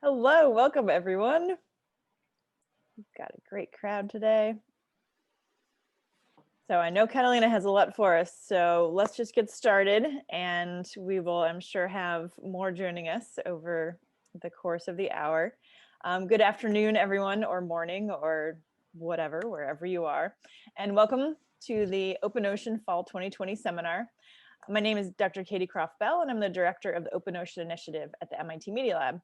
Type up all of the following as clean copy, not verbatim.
Hello, welcome everyone. We've got a great crowd today. So I know Catalina has a lot for us, so let's just get started, and we will, I'm sure, have more joining us over the course of the hour. Good afternoon, everyone, or morning, or whatever, wherever you are, and welcome to the Open Ocean Fall 2020 seminar. My name is Dr. Katie Croft-Bell, and I'm the director of the Open Ocean Initiative at the MIT Media Lab.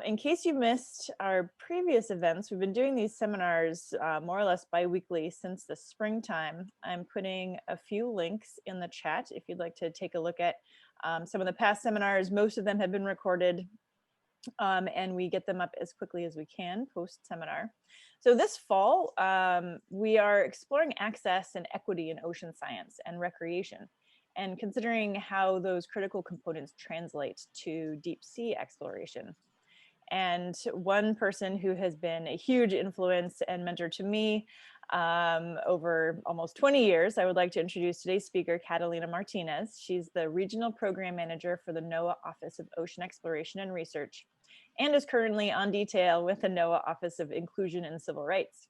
In case you missed our previous events, we've been doing these seminars more or less bi-weekly since the springtime. I'm putting a few links in the chat if you'd like to take a look at some of the past seminars. Most of them have been recorded and we get them up as quickly as we can post-seminar. So this fall, we are exploring access and equity in ocean science and recreation, and considering how those critical components translate to deep sea exploration. And one person who has been a huge influence and mentor to me over almost 20 years, I would like to introduce today's speaker, Catalina Martinez. She's the Regional Program Manager for the NOAA Office of Ocean Exploration and Research, and is currently on detail with the NOAA Office of Inclusion and Civil Rights.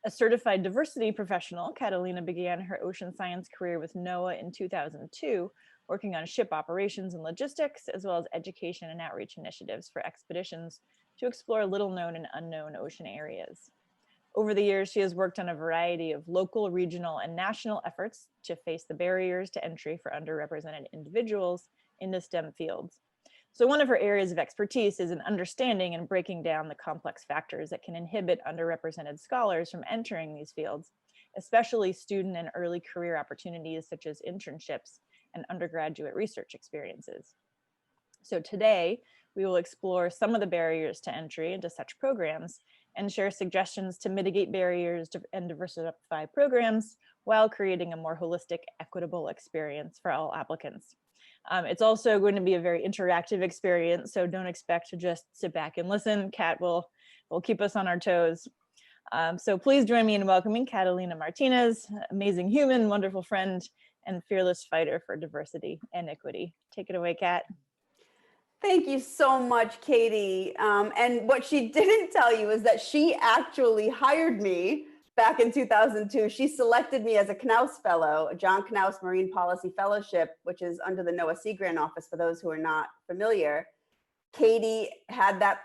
A certified diversity professional, Catalina began her ocean science career with NOAA in 2002, working on ship operations and logistics, as well as education and outreach initiatives for expeditions to explore little known and unknown ocean areas. Over the years, she has worked on a variety of local, regional, and national efforts to face the barriers to entry for underrepresented individuals in the STEM fields. So one of her areas of expertise is in understanding and breaking down the complex factors that can inhibit underrepresented scholars from entering these fields, especially student and early career opportunities such as internships and undergraduate research experiences. So today, we will explore some of the barriers to entry into such programs and share suggestions to mitigate barriers and diversify programs while creating a more holistic, equitable experience for all applicants. It's also going to be a very interactive experience, so don't expect to just sit back and listen. Kat will keep us on our toes. So please join me in welcoming Catalina Martinez, amazing human, wonderful friend, and fearless fighter for diversity and equity. Take it away, Kat. Thank you so much, Katie. And what she didn't tell you is that she actually hired me back in 2002. She selected me as a Knaus Fellow, a John Knaus Marine Policy Fellowship, which is under the NOAA Sea Grant Office for those who are not familiar. Katie had that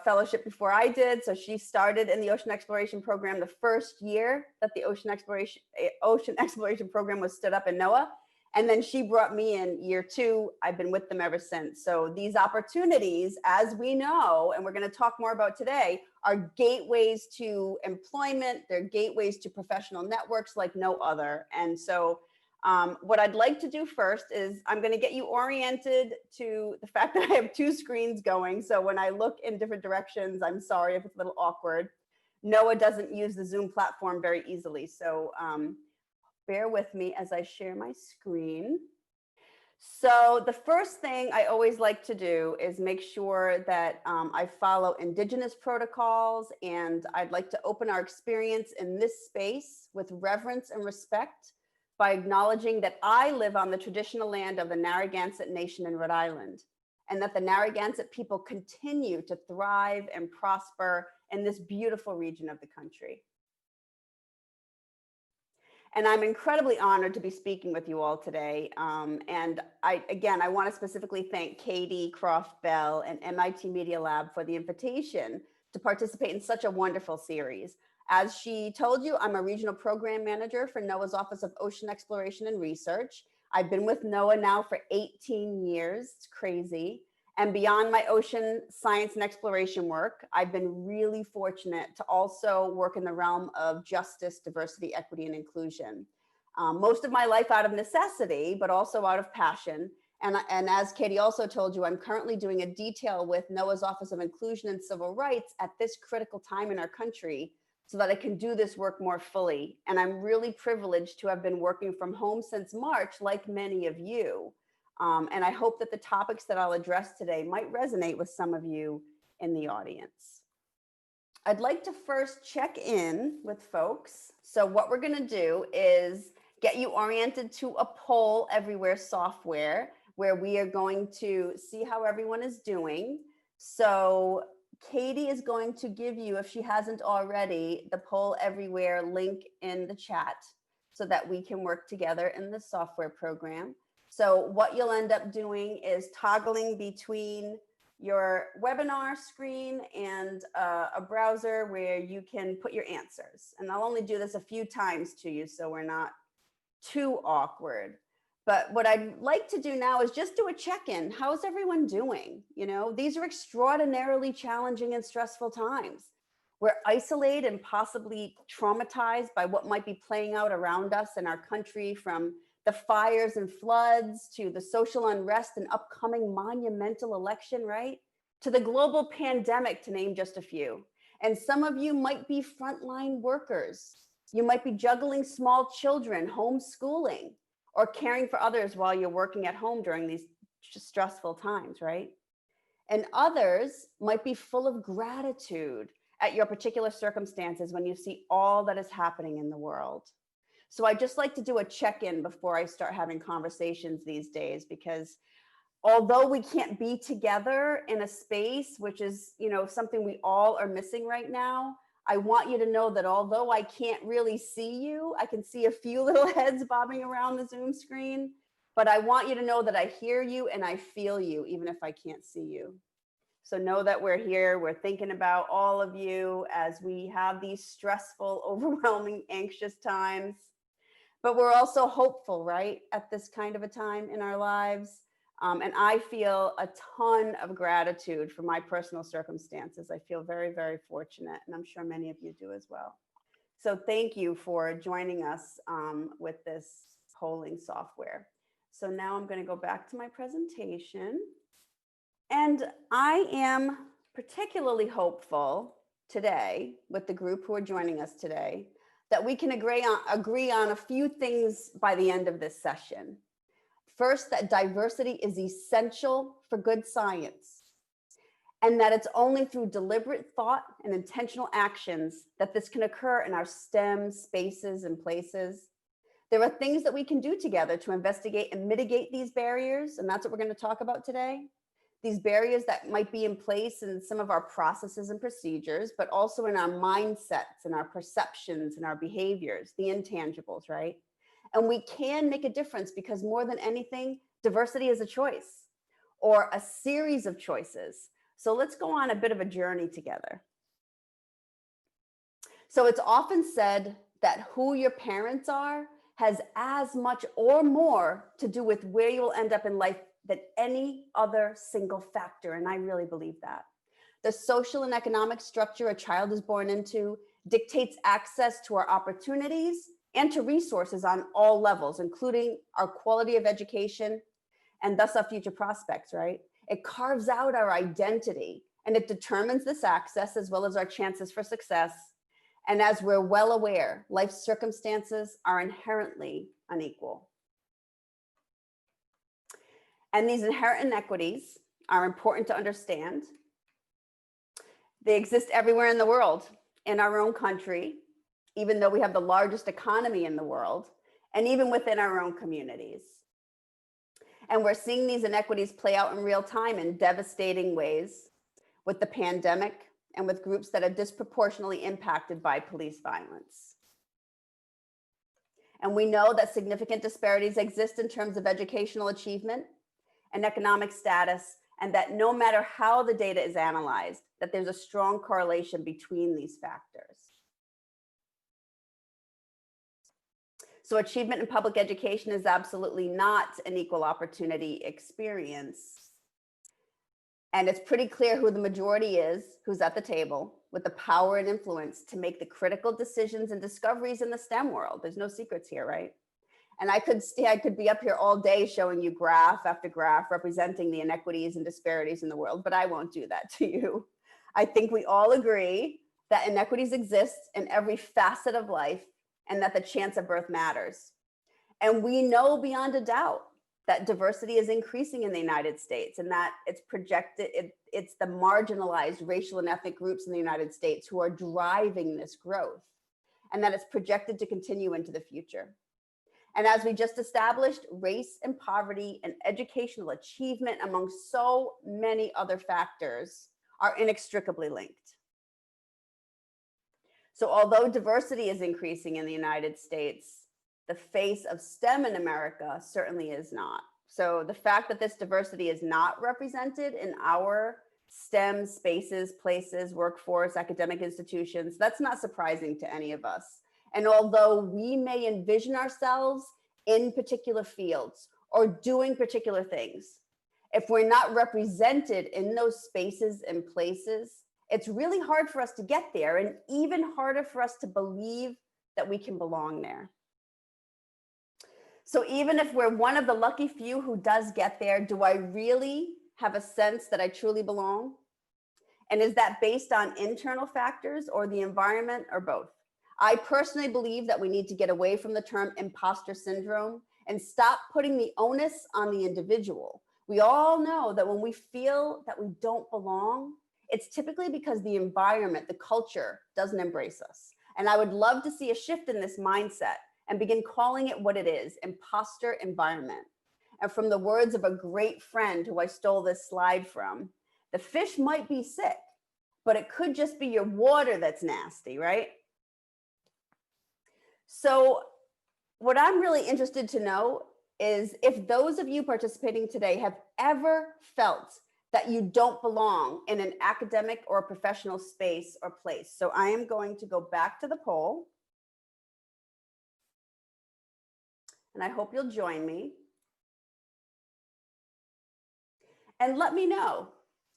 fellowship before I did, so she started in the ocean exploration program the first year that the ocean exploration program was stood up in NOAA, and then she brought me in year 2. I've been with them ever since. So these opportunities, as we know, and we're going to talk more about today, are gateways to employment. They're gateways to professional networks like no other. And so what I'd like to do first is I'm going to get you oriented to the fact that I have 2 screens going. So when I look in different directions, I'm sorry if it's a little awkward. NOAA doesn't use the Zoom platform very easily. So bear with me as I share my screen. So the first thing I always like to do is make sure that I follow Indigenous protocols, and I'd like to open our experience in this space with reverence and respect by acknowledging that I live on the traditional land of the Narragansett Nation in Rhode Island, and that the Narragansett people continue to thrive and prosper in this beautiful region of the country. And I'm incredibly honored to be speaking with you all today. And I want to specifically thank Katie Croft-Bell and MIT Media Lab for the invitation to participate in such a wonderful series. As she told you, I'm a regional program manager for NOAA's Office of Ocean Exploration and Research. I've been with NOAA now for 18 years. It's crazy. And beyond my ocean science and exploration work, I've been really fortunate to also work in the realm of justice, diversity, equity, and inclusion. Most of my life out of necessity, but also out of passion. And as Katie also told you, I'm currently doing a detail with NOAA's Office of Inclusion and Civil Rights at this critical time in our country, so that I can do this work more fully. And I'm really privileged to have been working from home since March, like many of you. And I hope that the topics that I'll address today might resonate with some of you in the audience. I'd like to first check in with folks. So what we're going to do is get you oriented to a poll everywhere software, where we are going to see how everyone is doing. So Katie is going to give you, if she hasn't already, the Poll Everywhere link in the chat so that we can work together in the software program. So what you'll end up doing is toggling between your webinar screen and a browser where you can put your answers. And I'll only do this a few times to you so we're not too awkward. But what I'd like to do now is just do a check-in. How's everyone doing? You know, these are extraordinarily challenging and stressful times. We're isolated and possibly traumatized by what might be playing out around us in our country, from the fires and floods to the social unrest and upcoming monumental election, right? To the global pandemic, to name just a few. And some of you might be frontline workers. You might be juggling small children, homeschooling, or caring for others while you're working at home during these stressful times, right? And others might be full of gratitude at your particular circumstances when you see all that is happening in the world. So I just like to do a check-in before I start having conversations these days, because although we can't be together in a space, which is, you know, something we all are missing right now, I want you to know that although I can't really see you, I can see a few little heads bobbing around the Zoom screen, but I want you to know that I hear you and I feel you, even if I can't see you. So know that we're here, we're thinking about all of you as we have these stressful, overwhelming, anxious times. But we're also hopeful, right, at this kind of a time in our lives. And I feel a ton of gratitude for my personal circumstances. I feel very, very fortunate, and I'm sure many of you do as well. So thank you for joining us with this polling software. So now I'm going to go back to my presentation. And I am particularly hopeful today with the group who are joining us today that we can agree on a few things by the end of this session. First, that diversity is essential for good science, and that it's only through deliberate thought and intentional actions that this can occur in our STEM spaces and places. There are things that we can do together to investigate and mitigate these barriers, and that's what we're going to talk about today. These barriers that might be in place in some of our processes and procedures, but also in our mindsets and our perceptions and our behaviors, the intangibles, right? And we can make a difference because more than anything, diversity is a choice or a series of choices. So let's go on a bit of a journey together. So it's often said that who your parents are has as much or more to do with where you'll end up in life than any other single factor. And I really believe that. The social and economic structure a child is born into dictates access to our opportunities and to resources on all levels, including our quality of education and thus our future prospects, right? It carves out our identity and it determines this access as well as our chances for success. And as we're well aware, life's circumstances are inherently unequal. And these inherent inequities are important to understand. They exist everywhere in the world, in our own country, even though we have the largest economy in the world, and even within our own communities. And we're seeing these inequities play out in real time in devastating ways with the pandemic and with groups that are disproportionately impacted by police violence. And we know that significant disparities exist in terms of educational achievement and economic status, and that no matter how the data is analyzed, that there's a strong correlation between these factors. So achievement in public education is absolutely not an equal opportunity experience. And it's pretty clear who the majority is, who's at the table with the power and influence to make the critical decisions and discoveries in the STEM world. There's no secrets here, right? And I could be up here all day showing you graph after graph representing the inequities and disparities in the world, but I won't do that to you. I think we all agree that inequities exist in every facet of life and that the chance of birth matters. And we know beyond a doubt that diversity is increasing in the United States and that it's projected, it's the marginalized racial and ethnic groups in the United States who are driving this growth, and that it's projected to continue into the future. And as we just established, race and poverty and educational achievement, among so many other factors, are inextricably linked. So although diversity is increasing in the United States, the face of STEM in America certainly is not. So the fact that this diversity is not represented in our STEM spaces, places, workforce, academic institutions, that's not surprising to any of us. And although we may envision ourselves in particular fields or doing particular things, if we're not represented in those spaces and places, it's really hard for us to get there, and even harder for us to believe that we can belong there. So even if we're one of the lucky few who does get there, do I really have a sense that I truly belong? And is that based on internal factors or the environment, or both? I personally believe that we need to get away from the term imposter syndrome and stop putting the onus on the individual. We all know that when we feel that we don't belong, it's typically because the environment, the culture doesn't embrace us. And I would love to see a shift in this mindset and begin calling it what it is, imposter environment. And from the words of a great friend who I stole this slide from, the fish might be sick, but it could just be your water that's nasty, right? So what I'm really interested to know is if those of you participating today have ever felt that you don't belong in an academic or professional space or place. So I am going to go back to the poll. And I hope you'll join me. And let me know,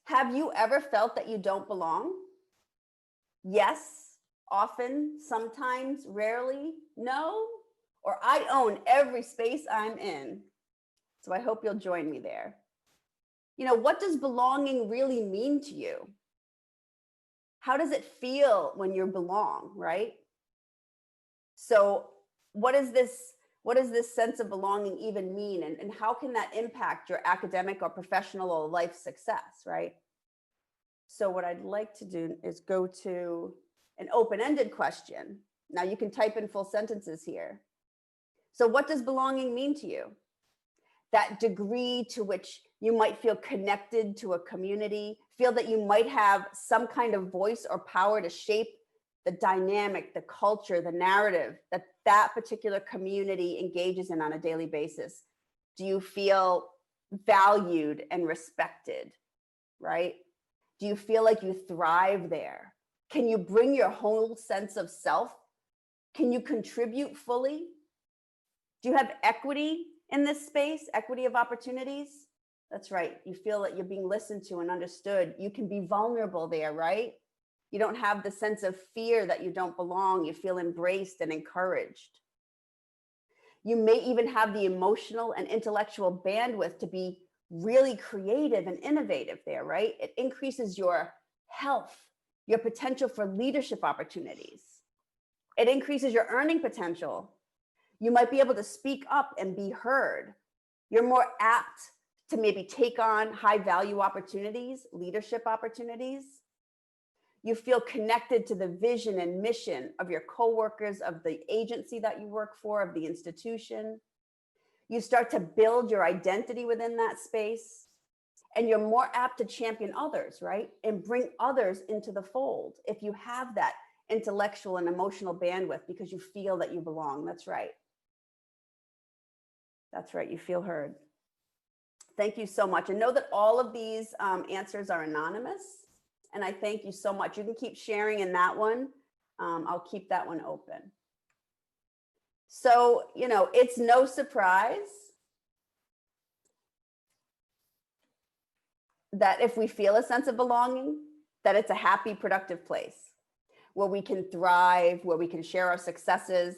have you ever felt that you don't belong? Yes, often, sometimes, rarely, no, or I own every space I'm in. So I hope you'll join me there. You know, what does belonging really mean to you? How does it feel when you belong, right? So what does this sense of belonging even mean? And how can that impact your academic or professional or life success, right? So what I'd like to do is go to an open-ended question. Now you can type in full sentences here. So what does belonging mean to you? That degree to which you might feel connected to a community, feel that you might have some kind of voice or power to shape the dynamic, the culture, the narrative that that particular community engages in on a daily basis. Do you feel valued and respected, right? Do you feel like you thrive there? Can you bring your whole sense of self? Can you contribute fully? Do you have equity in this space, equity of opportunities? That's right. You feel that you're being listened to and understood. You can be vulnerable there, right? You don't have the sense of fear that you don't belong. You feel embraced and encouraged. You may even have the emotional and intellectual bandwidth to be really creative and innovative there, right? It increases your health, your potential for leadership opportunities. It increases your earning potential. You might be able to speak up and be heard. You're more apt to maybe take on high value opportunities, leadership opportunities. You feel connected to the vision and mission of your coworkers, of the agency that you work for, of the institution. You start to build your identity within that space, and you're more apt to champion others, right? And bring others into the fold if you have that intellectual and emotional bandwidth because you feel that you belong. That's right. That's right. You feel heard. Thank you so much. And know that all of these answers are anonymous. And I thank you so much. You can keep sharing in that one. I'll keep that one open. So, you know, it's no surprise that if we feel a sense of belonging, that it's a happy, productive place where we can thrive, where we can share our successes,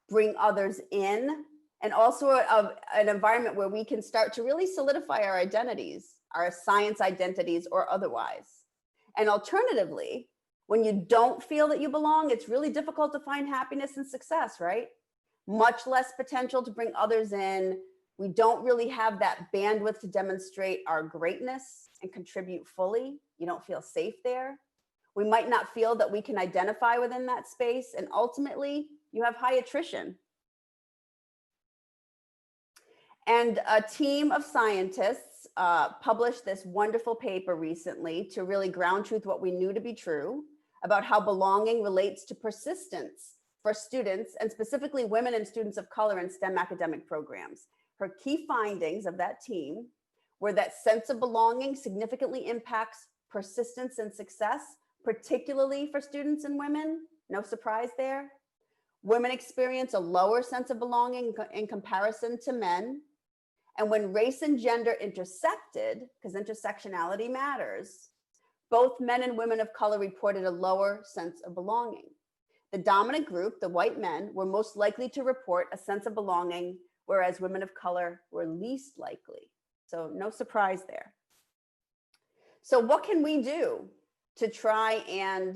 bring others in, and also an environment where we can start to really solidify our identities, our science identities or otherwise. And alternatively, when you don't feel that you belong, it's really difficult to find happiness and success, right? Much less potential to bring others in. We don't really have that bandwidth to demonstrate our greatness and contribute fully. You don't feel safe there. We might not feel that we can identify within that space. And ultimately, you have high attrition. And a team of scientists published this wonderful paper recently to really ground truth what we knew to be true about how belonging relates to persistence for students, and specifically women and students of color in STEM academic programs. Her key findings of that team were that sense of belonging significantly impacts persistence and success, particularly for students and women. No surprise there. Women experience a lower sense of belonging in comparison to men. And when race and gender intersected, because intersectionality matters, both men and women of color reported a lower sense of belonging. The dominant group, the white men, were most likely to report a sense of belonging, whereas women of color were least likely. So no surprise there. So what can we do to try and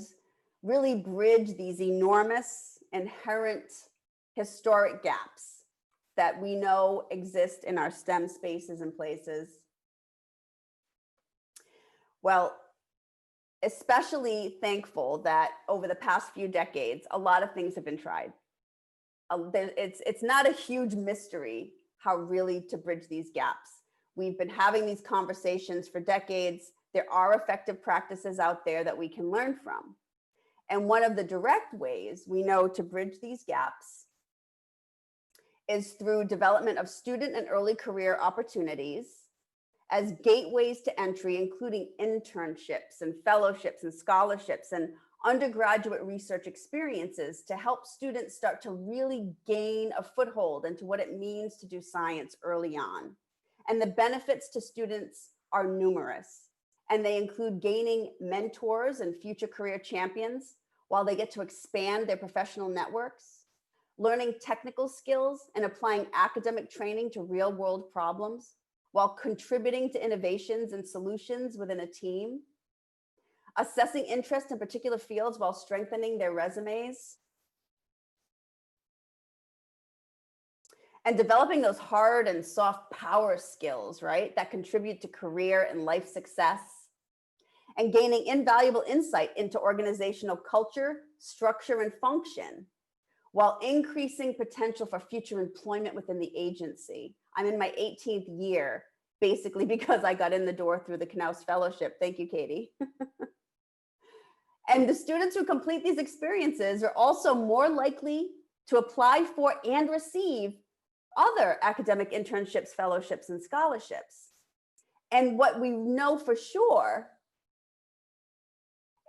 really bridge these enormous inherent historic gaps that we know exist in our STEM spaces and places? Well, especially thankful that over the past few decades, a lot of things have been tried. It's not a huge mystery how really to bridge these gaps. We've been having these conversations for decades. There are effective practices out there that we can learn from. And one of the direct ways we know to bridge these gaps is through development of student and early career opportunities as gateways to entry, including internships and fellowships and scholarships and undergraduate research experiences to help students start to really gain a foothold into what it means to do science early on. And the benefits to students are numerous, and they include gaining mentors and future career champions while they get to expand their professional networks, learning technical skills and applying academic training to real-world problems, while contributing to innovations and solutions within a team, assessing interest in particular fields while strengthening their resumes, and developing those hard and soft power skills, right, that contribute to career and life success, and gaining invaluable insight into organizational culture, structure, and function, while increasing potential for future employment within the agency. I'm in my 18th year, basically because I got in the door through the Knaus Fellowship. Thank you, Katie. And the students who complete these experiences are also more likely to apply for and receive other academic internships, fellowships, and scholarships. And what we know for sure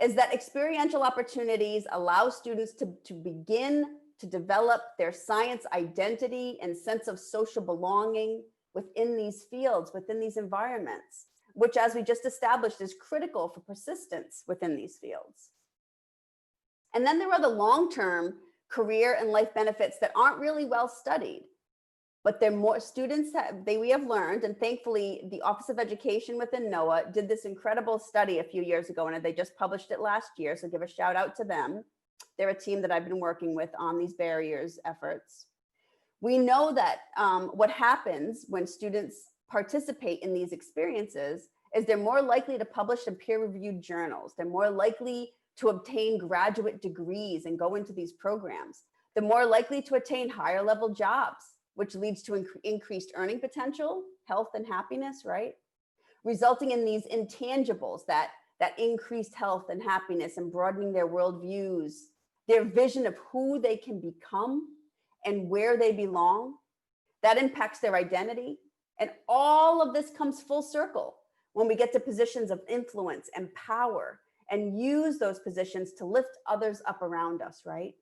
is that experiential opportunities allow students to begin to develop their science identity and sense of social belonging within these fields, within these environments, which, as we just established, is critical for persistence within these fields. And then there are the long-term career and life benefits that aren't really well studied, but they're more we have learned, and thankfully the Office of Education within NOAA did this incredible study a few years ago, and they just published it last year, so give a shout out to them. They're a team that I've been working with on these barriers efforts. We know that what happens when students participate in these experiences is they're more likely to publish in peer-reviewed journals. They're more likely to obtain graduate degrees and go into these programs. They're more likely to attain higher level jobs, which leads to increased earning potential, health and happiness, right? Resulting in these intangibles, that increased health and happiness and broadening their worldviews, their vision of who they can become and where they belong. That impacts their identity. And all of this comes full circle when we get to positions of influence and power and use those positions to lift others up around us, right?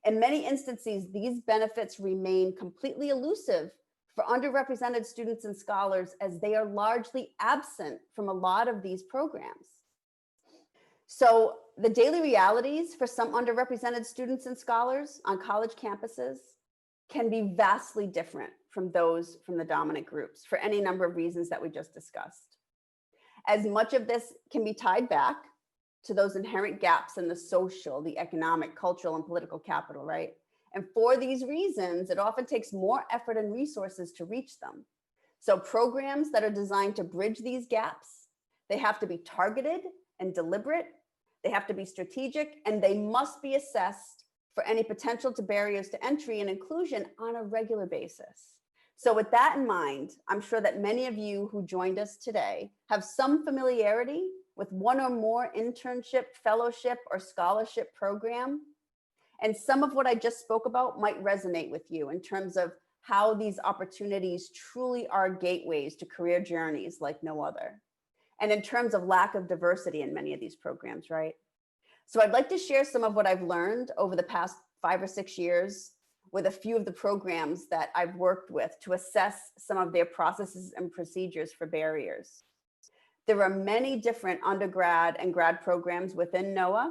In many instances, these benefits remain completely elusive for underrepresented students and scholars, as they are largely absent from a lot of these programs. So the daily realities for some underrepresented students and scholars on college campuses can be vastly different from those from the dominant groups for any number of reasons that we just discussed. As much of this can be tied back to those inherent gaps in the social, the economic, cultural, and political capital, right? And for these reasons, it often takes more effort and resources to reach them. So programs that are designed to bridge these gaps, they have to be targeted and deliberate, they have to be strategic, and they must be assessed for any potential to barriers to entry and inclusion on a regular basis. So with that in mind, I'm sure that many of you who joined us today have some familiarity with one or more internship, fellowship, or scholarship program. And some of what I just spoke about might resonate with you in terms of how these opportunities truly are gateways to career journeys like no other. And in terms of lack of diversity in many of these programs, right? So I'd like to share some of what I've learned over the past 5 or 6 years with a few of the programs that I've worked with to assess some of their processes and procedures for barriers. There are many different undergrad and grad programs within NOAA,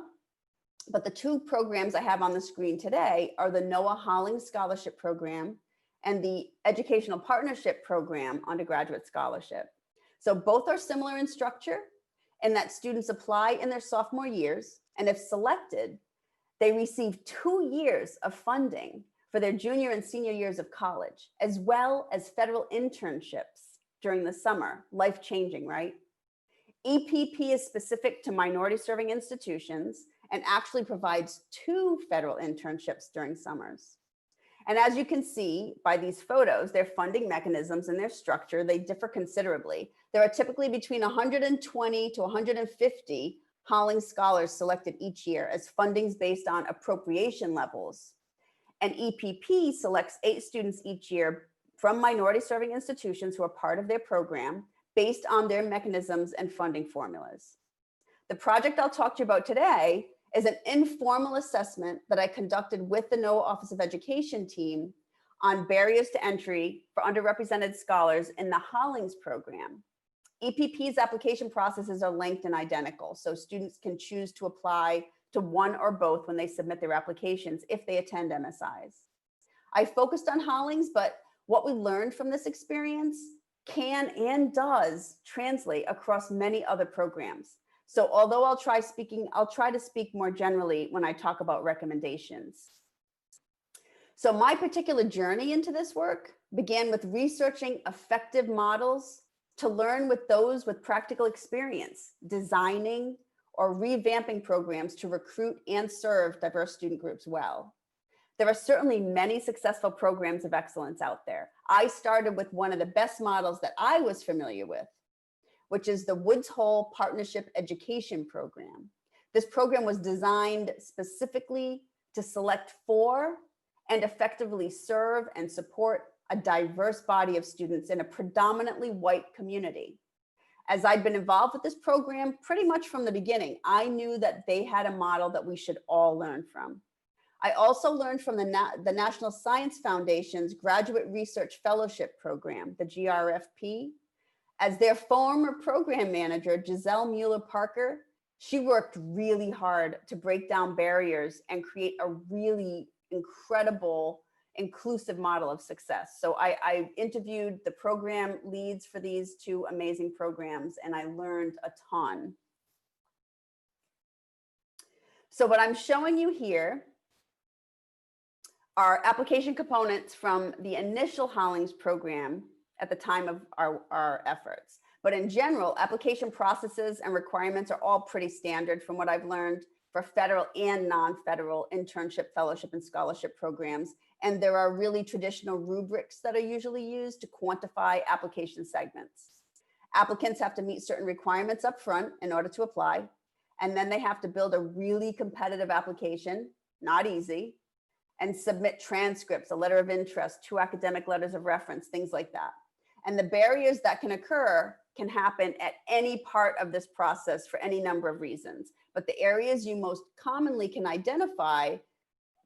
but the two programs I have on the screen today are the NOAA Hollings Scholarship Program and the Educational Partnership Program Undergraduate Scholarship. So both are similar in structure in that students apply in their sophomore years, and if selected, they receive 2 years of funding for their junior and senior years of college, as well as federal internships during the summer. Life-changing, right? EPP is specific to minority serving institutions and actually provides 2 federal internships during summers. And as you can see by these photos, their funding mechanisms and their structure, they differ considerably. There are typically between 120 to 150 Hollings scholars selected each year as fundings based on appropriation levels. And EPP selects 8 students each year from minority serving institutions who are part of their program based on their mechanisms and funding formulas. The project I'll talk to you about today is an informal assessment that I conducted with the NOAA Office of Education team on barriers to entry for underrepresented scholars in the Hollings program. EPP's application processes are linked and identical, so students can choose to apply to one or both when they submit their applications if they attend MSIs. I focused on Hollings, but what we learned from this experience can and does translate across many other programs. So although I'll try to speak more generally when I talk about recommendations. So my particular journey into this work began with researching effective models to learn with those with practical experience, designing or revamping programs to recruit and serve diverse student groups well. There are certainly many successful programs of excellence out there. I started with one of the best models that I was familiar with, which is the Woods Hole Partnership Education Program. This program was designed specifically to select for and effectively serve and support a diverse body of students in a predominantly white community. As I'd been involved with this program pretty much from the beginning, I knew that they had a model that we should all learn from. I also learned from the National Science Foundation's Graduate Research Fellowship Program, the GRFP. As their former program manager, Giselle Mueller-Parker, she worked really hard to break down barriers and create a really incredible, inclusive model of success. So I interviewed the program leads for these 2 amazing programs, and I learned a ton. So what I'm showing you here are application components from the initial Hollings program at the time of our efforts. But in general, application processes and requirements are all pretty standard from what I've learned for federal and non-federal internship, fellowship, and scholarship programs. And there are really traditional rubrics that are usually used to quantify application segments. Applicants have to meet certain requirements up front in order to apply. And then they have to build a really competitive application, not easy, and submit transcripts, a letter of interest, 2 academic letters of reference, things like that. And the barriers that can occur can happen at any part of this process for any number of reasons. But the areas you most commonly can identify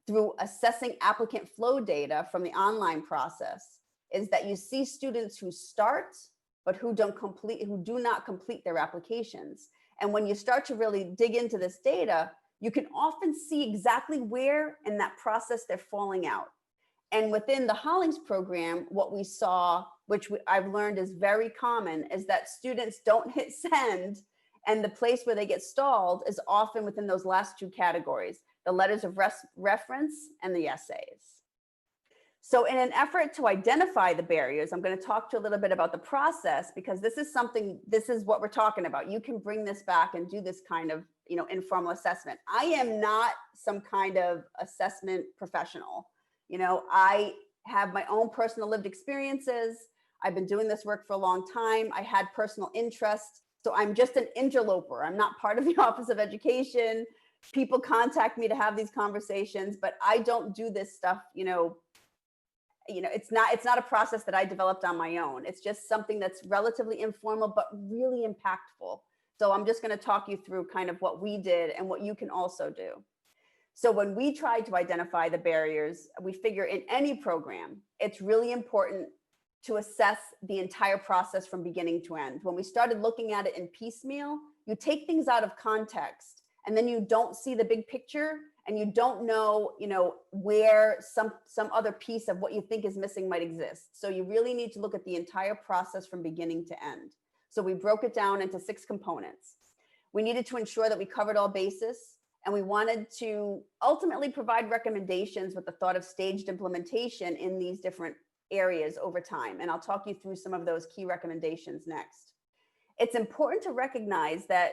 through assessing applicant flow data from the online process is that you see students who start, but who do not complete their applications. And when you start to really dig into this data, you can often see exactly where in that process they're falling out. And within the Hollings program, what we saw, which I've learned is very common, is that students don't hit send, and the place where they get stalled is often within those last 2 categories, the letters of reference and the essays. So in an effort to identify the barriers, I'm going to talk to you a little bit about the process, because this is what we're talking about. You can bring this back and do this kind of, informal assessment. I am not some kind of assessment professional. I have my own personal lived experiences. I've been doing this work for a long time. I had personal interest. So I'm just an interloper. I'm not part of the Office of Education. People contact me to have these conversations, but I don't do this stuff, it's not a process that I developed on my own. It's just something that's relatively informal, but really impactful. So I'm just going to talk you through kind of what we did and what you can also do. So when we tried to identify the barriers, we figure in any program, it's really important to assess the entire process from beginning to end. When we started looking at it in piecemeal, you take things out of context and then you don't see the big picture and you don't know, where some other piece of what you think is missing might exist. So you really need to look at the entire process from beginning to end. So we broke it down into 6 components. We needed to ensure that we covered all bases, and we wanted to ultimately provide recommendations with the thought of staged implementation in these different areas over time. And I'll talk you through some of those key recommendations next. It's important to recognize that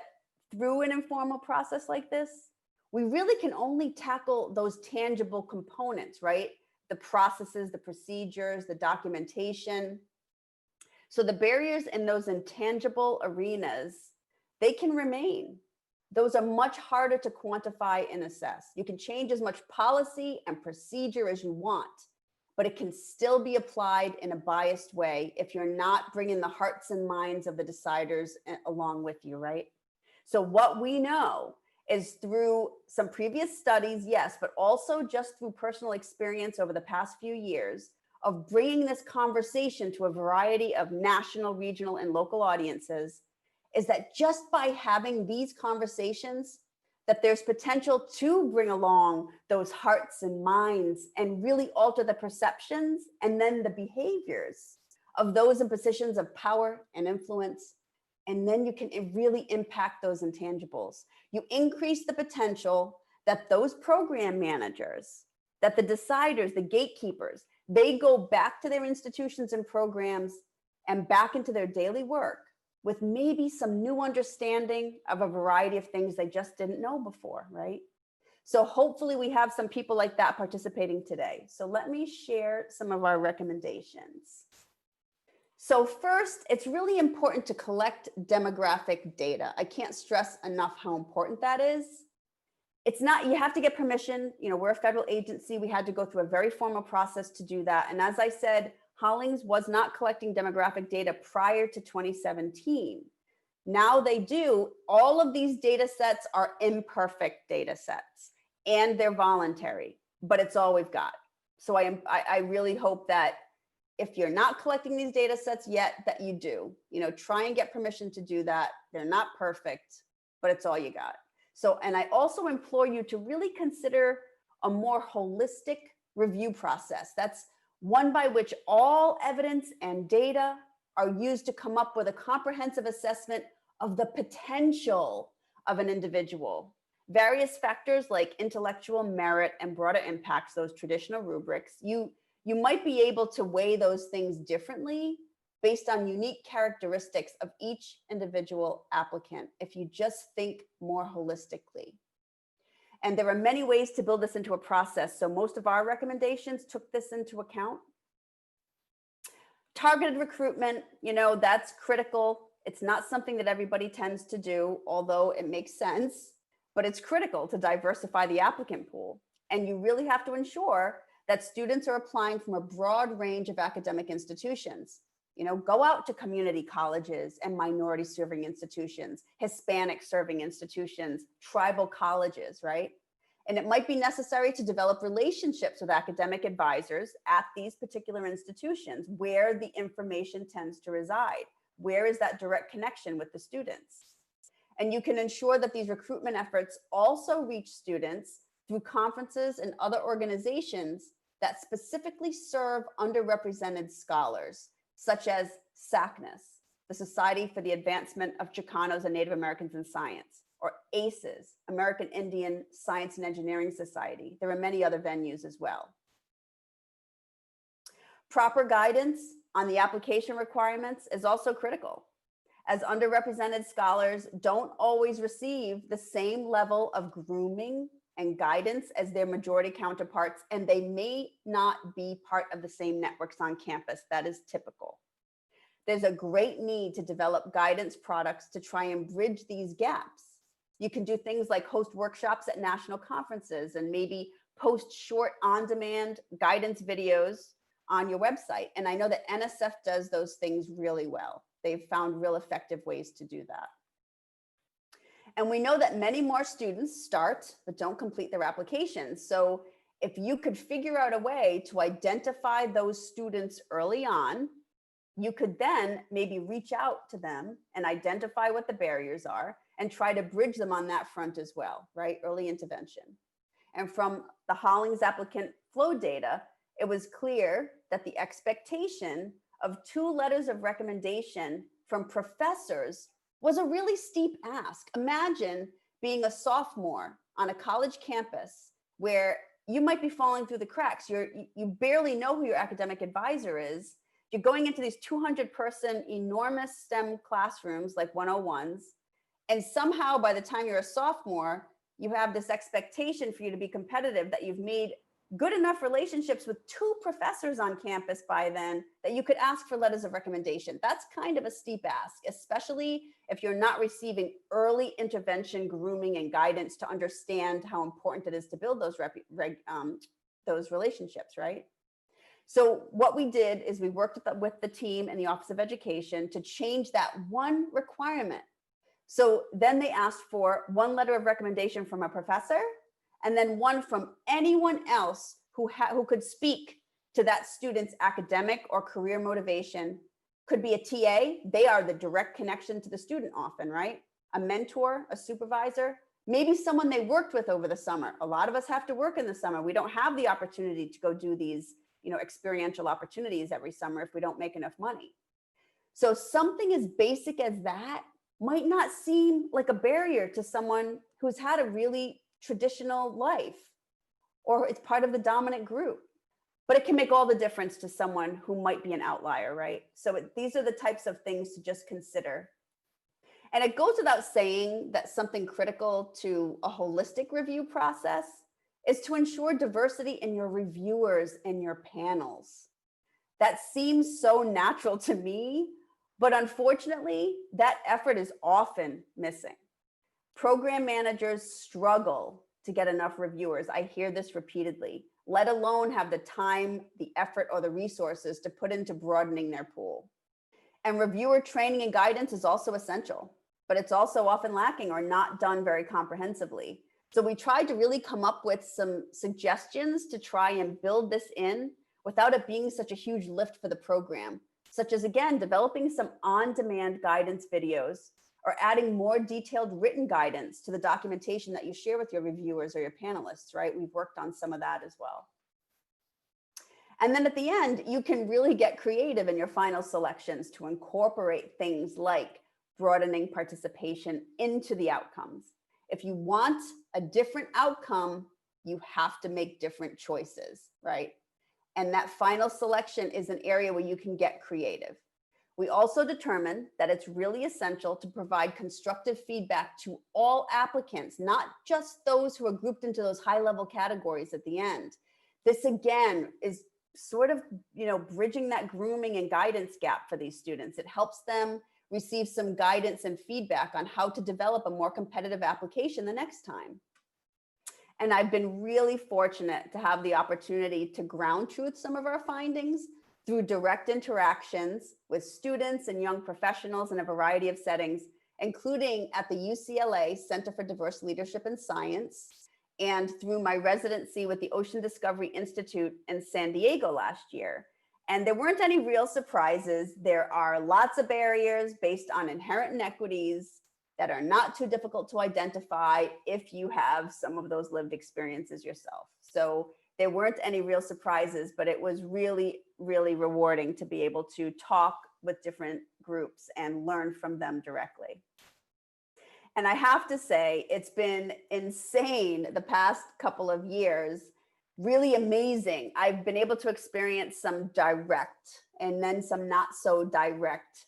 through an informal process like this, we really can only tackle those tangible components, right? The processes, the procedures, the documentation. So the barriers in those intangible arenas, they can remain. Those are much harder to quantify and assess. You can change as much policy and procedure as you want, but it can still be applied in a biased way if you're not bringing the hearts and minds of the deciders along with you, right? So what we know is through some previous studies, yes, but also just through personal experience over the past few years of bringing this conversation to a variety of national, regional, and local audiences, is that just by having these conversations, that there's potential to bring along those hearts and minds and really alter the perceptions and then the behaviors of those in positions of power and influence. And then you can really impact those intangibles. You increase the potential that those program managers, that the deciders, the gatekeepers, they go back to their institutions and programs and back into their daily work with maybe some new understanding of a variety of things they just didn't know before, right? So hopefully we have some people like that participating today. So let me share some of our recommendations. So first, it's really important to collect demographic data. I can't stress enough how important that is. It's not, you have to get permission. We're a federal agency. We had to go through a very formal process to do that. And as I said, Hollings was not collecting demographic data prior to 2017. Now they do. All of these data sets are imperfect data sets and they're voluntary, but it's all we've got. So I really hope that if you're not collecting these data sets yet, that you do. Try and get permission to do that. They're not perfect, but it's all you got. So, and I also implore you to really consider a more holistic review process. That's one by which all evidence and data are used to come up with a comprehensive assessment of the potential of an individual. Various factors like intellectual merit and broader impacts, those traditional rubrics, you might be able to weigh those things differently based on unique characteristics of each individual applicant if you just think more holistically. And there are many ways to build this into a process. So most of our recommendations took this into account. Targeted recruitment, that's critical. It's not something that everybody tends to do, although it makes sense, but it's critical to diversify the applicant pool. And you really have to ensure that students are applying from a broad range of academic institutions. Go out to community colleges and minority serving institutions, Hispanic serving institutions, tribal colleges, right? And it might be necessary to develop relationships with academic advisors at these particular institutions where the information tends to reside. Where is that direct connection with the students? And you can ensure that these recruitment efforts also reach students through conferences and other organizations that specifically serve underrepresented scholars, such as SACNAS, the Society for the Advancement of Chicanos and Native Americans in Science, or ACES, American Indian Science and Engineering Society. There are many other venues as well. Proper guidance on the application requirements is also critical, as underrepresented scholars don't always receive the same level of grooming and guidance as their majority counterparts, and they may not be part of the same networks on campus. That is typical. There's a great need to develop guidance products to try and bridge these gaps. You can do things like host workshops at national conferences and maybe post short on-demand guidance videos on your website. And I know that NSF does those things really well. They've found real effective ways to do that. And we know that many more students start but don't complete their applications. So if you could figure out a way to identify those students early on, you could then maybe reach out to them and identify what the barriers are and try to bridge them on that front as well, right? Early intervention. And from the Hollings applicant flow data, it was clear that the expectation of 2 letters of recommendation from professors was a really steep ask. Imagine being a sophomore on a college campus where you might be falling through the cracks. You barely know who your academic advisor is. You're going into these 200-person enormous STEM classrooms like 101s. And somehow by the time you're a sophomore, you have this expectation for you to be competitive, that you've made good enough relationships with 2 professors on campus by then that you could ask for letters of recommendation. That's kind of a steep ask, especially if you're not receiving early intervention, grooming, and guidance to understand how important it is to build those relationships, right? So what we did is we worked with the team and the Office of Education to change that one requirement. So then they asked for 1 letter of recommendation from a professor, and then 1 from anyone else who could speak to that student's academic or career motivation. Could be a TA. They are the direct connection to the student often, right? A mentor, a supervisor, maybe someone they worked with over the summer. A lot of us have to work in the summer. We don't have the opportunity to go do these, experiential opportunities every summer if we don't make enough money. So something as basic as that might not seem like a barrier to someone who's had a really traditional life, or it's part of the dominant group, but it can make all the difference to someone who might be an outlier, right? So these are the types of things to just consider. And it goes without saying that something critical to a holistic review process is to ensure diversity in your reviewers and your panels. That seems so natural to me, but unfortunately, that effort is often missing. Program managers struggle to get enough reviewers. I hear this repeatedly, let alone have the time, the effort, or the resources to put into broadening their pool. And reviewer training and guidance is also essential, but it's also often lacking or not done very comprehensively. So we tried to really come up with some suggestions to try and build this in without it being such a huge lift for the program, such as, again, developing some on-demand guidance videos or adding more detailed written guidance to the documentation that you share with your reviewers or your panelists, right? We've worked on some of that as well. And then at the end, you can really get creative in your final selections to incorporate things like broadening participation into the outcomes. If you want a different outcome, you have to make different choices, right? And that final selection is an area where you can get creative. We also determined that it's really essential to provide constructive feedback to all applicants, not just those who are grouped into those high-level categories at the end. This, again, is sort of, bridging that grooming and guidance gap for these students. It helps them receive some guidance and feedback on how to develop a more competitive application the next time. And I've been really fortunate to have the opportunity to ground truth some of our findings through direct interactions with students and young professionals in a variety of settings, including at the UCLA Center for Diverse Leadership in Science, and through my residency with the Ocean Discovery Institute in San Diego last year. And there weren't any real surprises. There are lots of barriers based on inherent inequities that are not too difficult to identify if you have some of those lived experiences yourself. So there weren't any real surprises, but it was really, really rewarding to be able to talk with different groups and learn from them directly. And I have to say, it's been insane the past couple of years, really amazing. I've been able to experience some direct and then some not so direct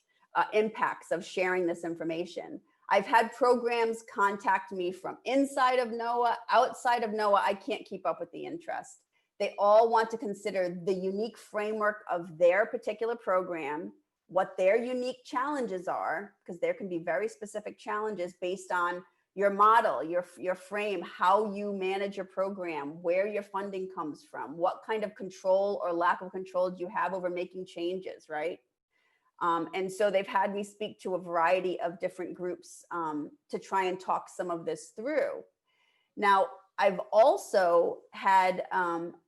impacts of sharing this information. I've had programs contact me from inside of NOAA, outside of NOAA. I can't keep up with the interest. They all want to consider the unique framework of their particular program, what their unique challenges are, because there can be very specific challenges based on your model, your frame, how you manage your program, where your funding comes from, what kind of control or lack of control do you have over making changes, right? And so they've had me speak to a variety of different groups to try and talk some of this through. Now, I've also had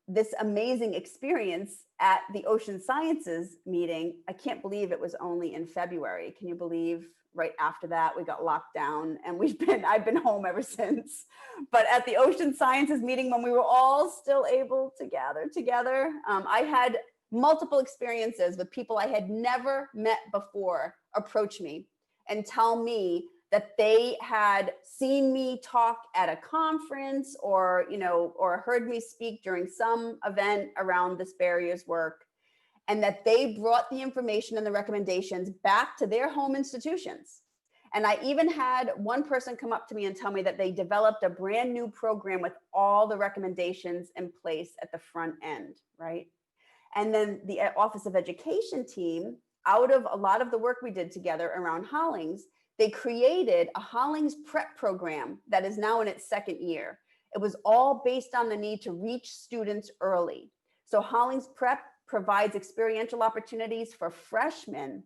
this amazing experience at the Ocean Sciences meeting. I can't believe it was only in February. Can you believe right after that we got locked down and I've been home ever since. But at the Ocean Sciences meeting, when we were all still able to gather together, I had multiple experiences with people I had never met before approach me and tell me that they had seen me talk at a conference or, or heard me speak during some event around this barriers work, and that they brought the information and the recommendations back to their home institutions. And I even had one person come up to me and tell me that they developed a brand new program with all the recommendations in place at the front end, right? And then the Office of Education team, out of a lot of the work we did together around Hollings, they created a Hollings prep program that is now in its second year. It was all based on the need to reach students early. So Hollings prep provides experiential opportunities for freshmen.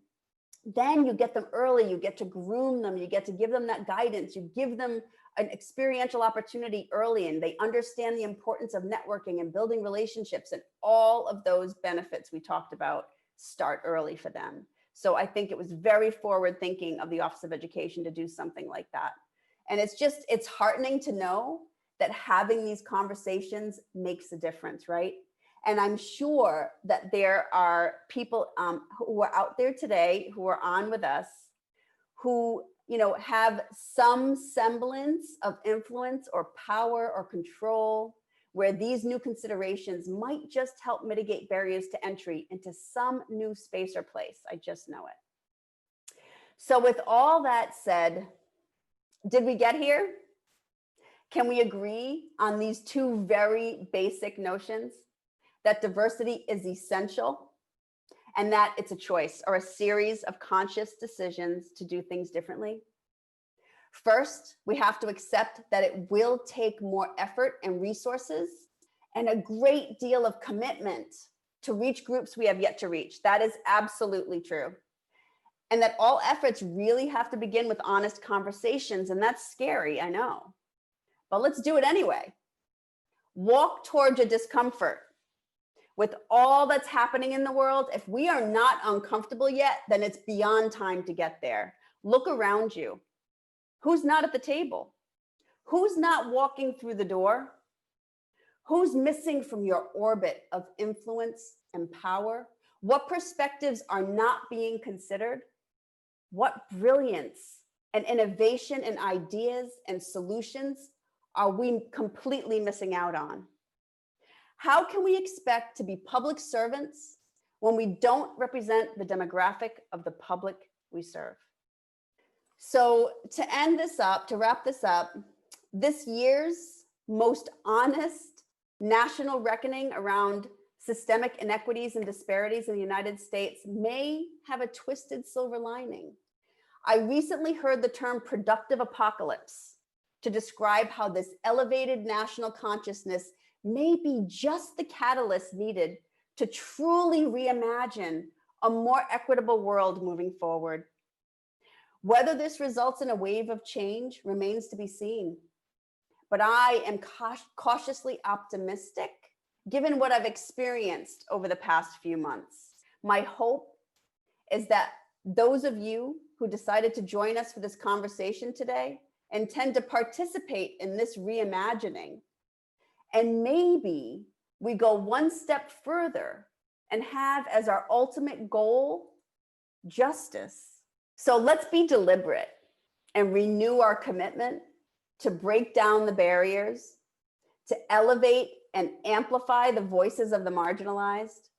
Then you get them early, you get to groom them, you get to give them that guidance, you give them an experiential opportunity early, and they understand the importance of networking and building relationships, and all of those benefits we talked about start early for them. So I think it was very forward thinking of the Office of Education to do something like that. And it's heartening to know that having these conversations makes a difference, right? And I'm sure that there are people who are out there today who are on with us who have some semblance of influence or power or control, where these new considerations might just help mitigate barriers to entry into some new space or place. I just know it. So with all that said, did we get here? Can we agree on these two very basic notions? That diversity is essential, and that it's a choice or a series of conscious decisions to do things differently. First, we have to accept that it will take more effort and resources and a great deal of commitment to reach groups we have yet to reach. That is absolutely true. And that all efforts really have to begin with honest conversations, and that's scary, I know. But let's do it anyway. Walk towards your discomfort. With all that's happening in the world, if we are not uncomfortable yet, then it's beyond time to get there. Look around you. Who's not at the table? Who's not walking through the door? Who's missing from your orbit of influence and power? What perspectives are not being considered? What brilliance and innovation and ideas and solutions are we completely missing out on? How can we expect to be public servants when we don't represent the demographic of the public we serve? So to wrap this up, this year's most honest national reckoning around systemic inequities and disparities in the United States may have a twisted silver lining. I recently heard the term productive apocalypse to describe how this elevated national consciousness may be just the catalyst needed to truly reimagine a more equitable world moving forward. Whether this results in a wave of change remains to be seen, but I am cautiously optimistic given what I've experienced over the past few months. My hope is that those of you who decided to join us for this conversation today intend to participate in this reimagining. And maybe we go one step further and have as our ultimate goal, justice. So let's be deliberate and renew our commitment to break down the barriers, to elevate and amplify the voices of the marginalized,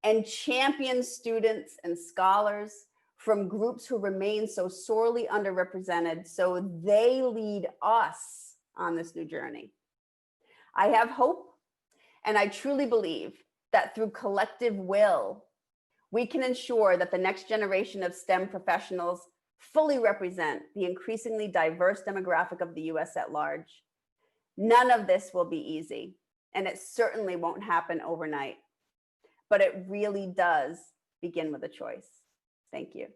and champion students and scholars from groups who remain so sorely underrepresented, so they lead us on this new journey. I have hope, and I truly believe that through collective will, we can ensure that the next generation of STEM professionals fully represent the increasingly diverse demographic of the US at large. None of this will be easy, and it certainly won't happen overnight, but it really does begin with a choice. Thank you.